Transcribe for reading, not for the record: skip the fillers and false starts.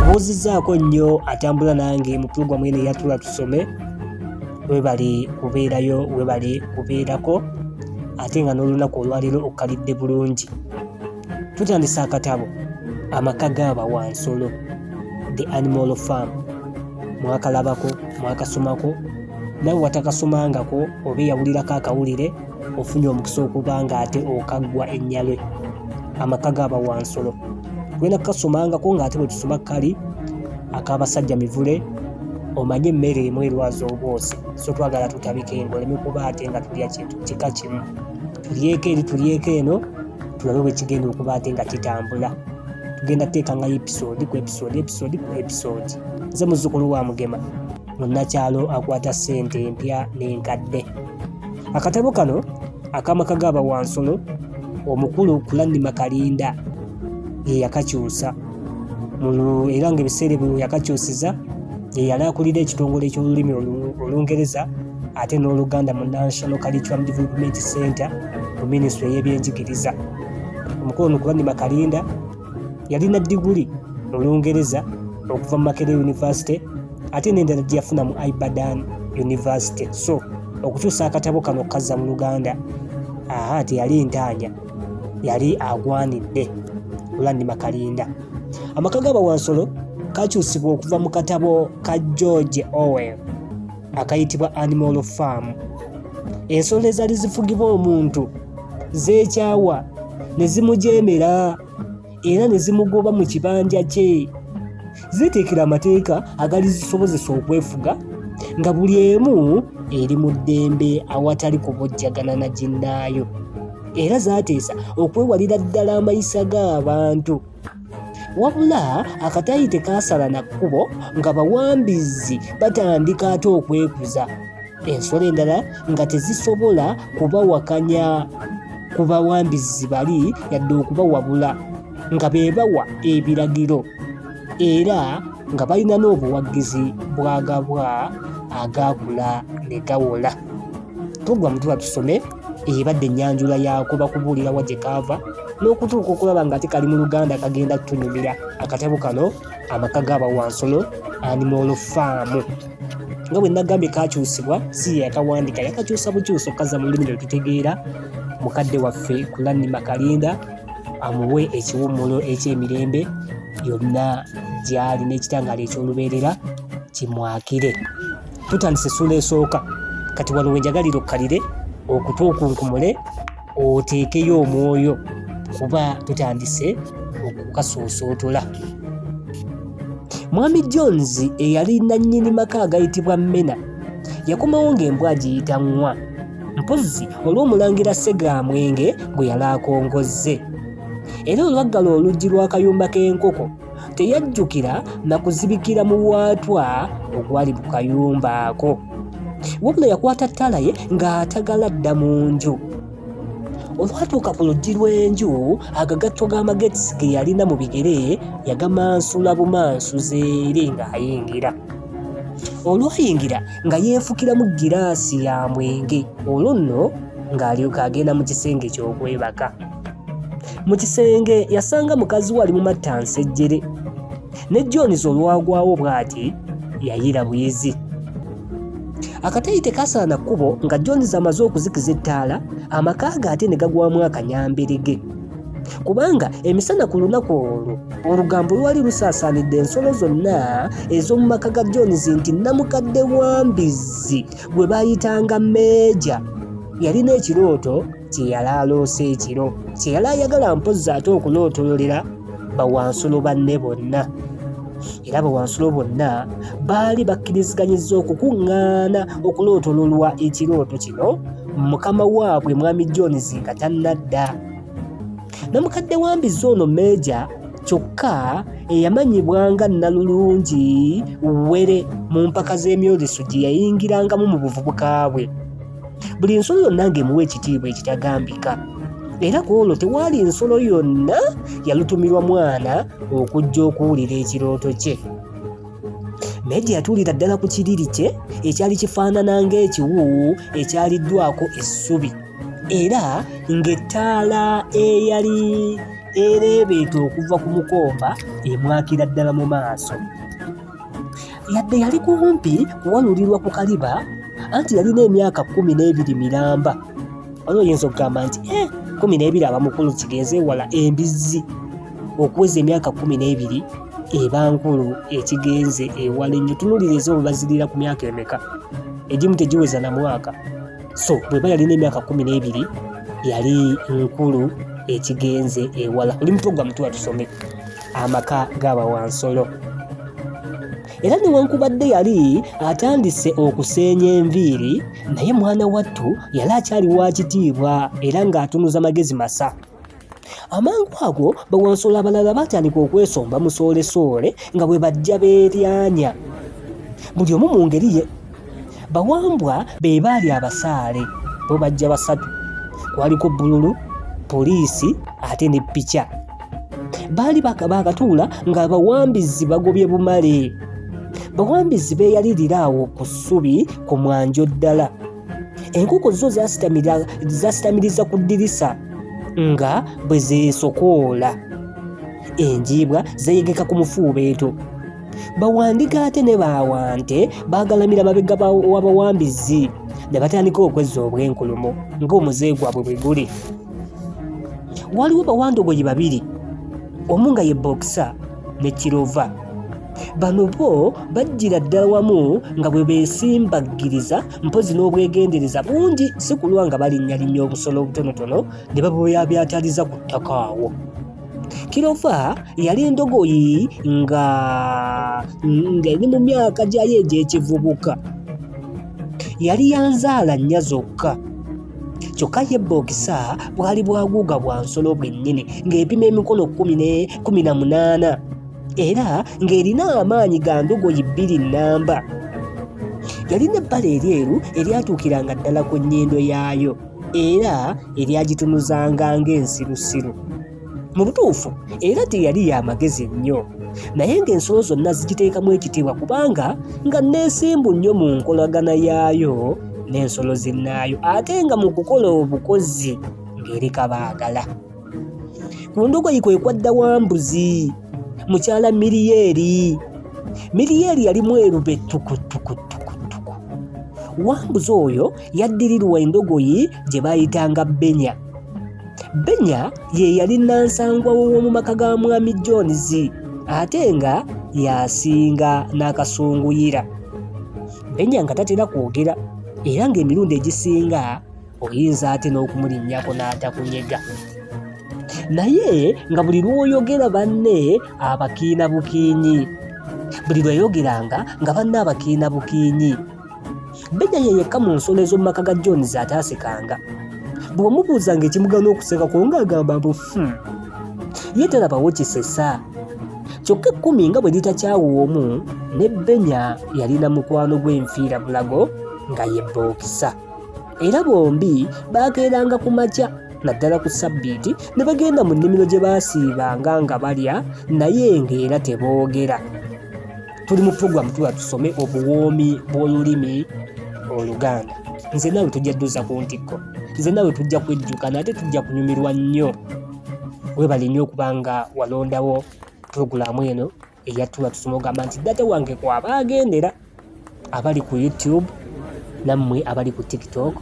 Buuzizaako nnyo atambula nange mu pulogulaamu eno eyatula tusome. Webali kubeerayo, webali kubeerako, ate nga n'olunaku olwaleero okkalidde bulungi. Tutandisa akatabo Amaka g'Abawansolo, The Animal Farm. Mwakalabako, mwakasomako, nawe watakasomangako oba eyawulirako akawulire ofunye omukisa okuba nga ate okaggwa ennyalwe. Amaka g'Abawansolo gwena kukasomangako ng'ate bwe tusoma kali ak'abasajja mivule, omanye emmere emu erwaza obwosi, so twagala tutabike ng'oleme kuba ate nga tulya kintu kika kimu. Tulyeko eno tulabe bwe kigenda okuba ate nga kitambula. Tugenda teekangayo episode ku episode. Nze muzzukulu wa Mugema, munnakyalo akwata ssente empya n'enkadde. Akatabo kano ak'Amaka g'Abawansolo, omukulu Kulanima Kalinda ye yakakyusa era ng'ebiseera ebyo yakakyusiza ye yali akulira ekitongole eky'olulimi Olungereza ate n'Oluganda mu National Curriculum Development Center mu Minisitule y'ebyenjigiriza. Omukulu ono Kulanima Kalinda yalina diguli mu Lungereza okuva mu Makerere University ate n'endala gye yafuna mu Ibadan University. So okukyusa akatabo kano okukazza mu Luganda teyali ntaanya, yali agwanidde Kulanima Kalinda. Amaka g'Abawansolo kakyusibwa okuva mu katabo ka George Orwell akayitibwa Animal Farm. Ensolo ezaali zifugibwa omuntu zeekyawa ne zimujeemera era ne zimugoba mu kibanja kye. Zeeteekera amateeka agali zisobozesa okwefuga nga buli emu eri mu ddembe awatali kubojjagana na ginnaayo, era zaateesa okwewalira ddala amayisa g'abantu. Wabula akatayi tekaasala na kkubo nga bawambizi batandika ate okwekuza. Ensolo endala nga tezisobola kubawakanya ku bawambizi bali yadde okubawabula nga beebawa ebiragiro era nga balina n'obuwagizi bwagabwa agaakula ne gawola. Pulogulaamu tuba tusome ebadde ennyanjula yaako bakubuulira wa gye kaava n'okutuuka okulaba ng'ate kali mu Luganda kagenda kutunyumira. Akatabo kano Amaka g'Abawansolo, Animal Farm. Nga bwe nagambye kakyusibwa, si ye yakawandiika, yakakyusa bukyusa okukazza mu lulimi lwe tutegeera. Mukadde waffe Kulanima Kalinda amuwe ekiwummulo eky'emirembe yonna gy'ali n'ekitangaala eky'olubeerera kimwakire. Tutandise essula esooka. Kati wano we njagalira okkalire okutuukunkumule oteekeyo omwoyo kuba tutandise okukasoosootola. Mwami Jones eyali nannyini maka agayitibwa Mena yakomawo ng'embwa agiyita Nwa, mpozzi olw'omulangira Ssegaamwenge gwe yali akongozze. Era olwaggala oluggi lw'akayumba k'enkoko teyajjukira na kuzibikira mu bwatwa ogwali mu kayumba ako, wabula yakwata ttala ye ng'atagala dda mu nju. Olwatuuka ku luggi lw'enju, agagatto g'amagetsi ge yalina mu bigere yagamansula bumansuzi eri ng'ayingira. Olwayingira nga yeefukiramu giraasi ya mwenge, olwo nno ng'alyoka agenda mu kisenge ky'okwebaka. Mu kisenge yasanga mukazi we ali mu mattansejjere, ne Jones olwagwawo bw'ati yayira buyizi. Akatayi tekaasala na kkubo nga Jones amaze okuzikiza ettaala, amaka ge ate ne gagwamu akanyamberege. Kubanga emisana ku lunaku olwo olugambo lwali lusaasaanidde ensolo zonna ez'omu maka ga Jones nti namukadde wambizi gwe baayitanga Meeja yalina ekirooto kye yali aloose ekiro, kye yali ayagala mpozzi ate okulootololera Bawansolo banne bonna. Era Bawansolo bonna baali bakkiriziganyizza okukuŋŋaana okulootololwa ekirooto kino mukama waabwe Mwami Jones nga tannadda. Namukadde wambizi ono Meeja kyokka eyamanyibwanga Nnalulungi Were mu mpaka z'emyoleso gye yayingirangamu mu buvubuka bwe. Buli nsolo yonna ng'emuwa ekitiibwa ekitagambika, era ku olwo tewaali nsolo yonna yalutumirwa mwana okujja okuwulira ekirooto kye. Meeja yatuulira ddala ku kiriri kye ekyali kifaanana ng'ekiwu ekyaliddwako essubi, era ng'ettaala eyali ereebeeta okuva ku mukomba emwakira ddala mu maaso. Yadde yali kumpi kuwalulirwa ku kaliba anti yalina emyaka 12 miramba. Waliwo oyinza okugamba nti 12 abamukulu kigenze wala embizzi okuweza emyaka 12 eba nkulu ekigenze ewala ennyo. Tunuuliriza oba bazirira ku myaka emeka, egimu tegiweza na mwaka. So bweba yalina emyaka 12 yali nkulu ekigenze ewala. Oli mu programu tuwa tusome amaka g'abawansolo. Era newankubadde yali atandise okuseenya enviiri, naye mwana wattu yali akyali wa kitiibwa era ng'atunuza magezi masa. Amangu ago bawansolo abalala batandika okwesomba musoole-soole nga bwe bajja beeryanya, buli omu mu ngeri ye. Bawambwa be baali abasaale, bo bajja 3, kwaliko bbululu, poliisi ate ne ppica. Baali bakatuula nga bawambizi bagobye bumale. Bawambizi beeyalirira awo ku ssubi ku mwanjo ddala. Enkoko zo zasitamiriza ku ddirisa nga bwe zeesokoola. Enjiibwa zeeyegeka ku mufuubeeto. Bawandiga ate ne bawante baagalamira mabega w'abawambizi ne batandika okwezza obwenkulumo ng'omuzee gwabwe bwe guli. Waliwo bawandogoyi 2, omu nga ye Boxer ne Kirova. Bano bo bajjira ddala wamu nga bwe beesimbaggiriza mpozi n'obwegendereza bungi, si kulwa nga balinnyalinnya obusolo obutonotono ne babweyabyataliza ku ttaka awo. Kirova yali endogoyi nga eri mu myaka gyayo egy'ekivubuka. Yali yanzaala 4 zokka. Kyokka ye Boxer bwali bwaguuga bwa nsolo bwennyini ng'epima emikono 18 era ng'erina amaanyi ga ndogoyi 2 nnamba. Yalina ebbala eryeru eryatuukiranga ddala ku nnyindo yaayo era eryagitunuzanga ng'ensirusiru. Mu butuufu era teyali yamagezi nnyo, naye ng'ensolo zonna zigiteekamu ekitiibwa kubanga nga neesimbu nnyo mu nkolagana yaayo n'ensolo zinnaayo, ate nga mu kukola obukozi ng'eri kabaagala. Ku ndogoyi kwe kwadda Wambuzi, mukyala Miriyeri. Miriyeri yali mweru bettukutukutukutuku. Wambuzi oyo yaddirirwa endogoyi gye baayitanga Benya. Benya ye yali nansangwa w'omu maka ga mwami Jones ate nga yasinga n'akasunguyira. Benya nga tatera kwogera era ng'emirundi egisinga oyinza ate n'okumulinnyako n'atakunyega, naye nga buli lw'oyogera banne abakiina bukiinyi. Buli lweyogeranga nga banne abakiina bukiinyi. Benya ye yekka mu nsolo ez'omu maka ga Jones ataasekanga. Bw'omubuuzanga ekimugana okusekako ng'agamba mbu ye terabawo kisesa. Kyokka 10 nga bwe litakyawoomu, ne Benya yalina mukwano gw'enfiira bulago nga ye Boxer. Era bombi baakeeranga ku makya naddala ku Ssabbiiti ne bagenda mu nnimiro gye baasiibanga nga balya naye ng'era teboogera. Tuli mu puroguramu tuba tusome obuwoomi bw'olulimi Oluganda. Nze naawe tujja dduza ku ntikko, nze naawe tujja kwejjukana ate tujja kunyumirwa nnyo. Weebale nnyo okuba nga walondawo puroguramu eno eya tuba tusome ogamba nti data wange kwaba agendera abali ku YouTube nammwe abali ku TikTok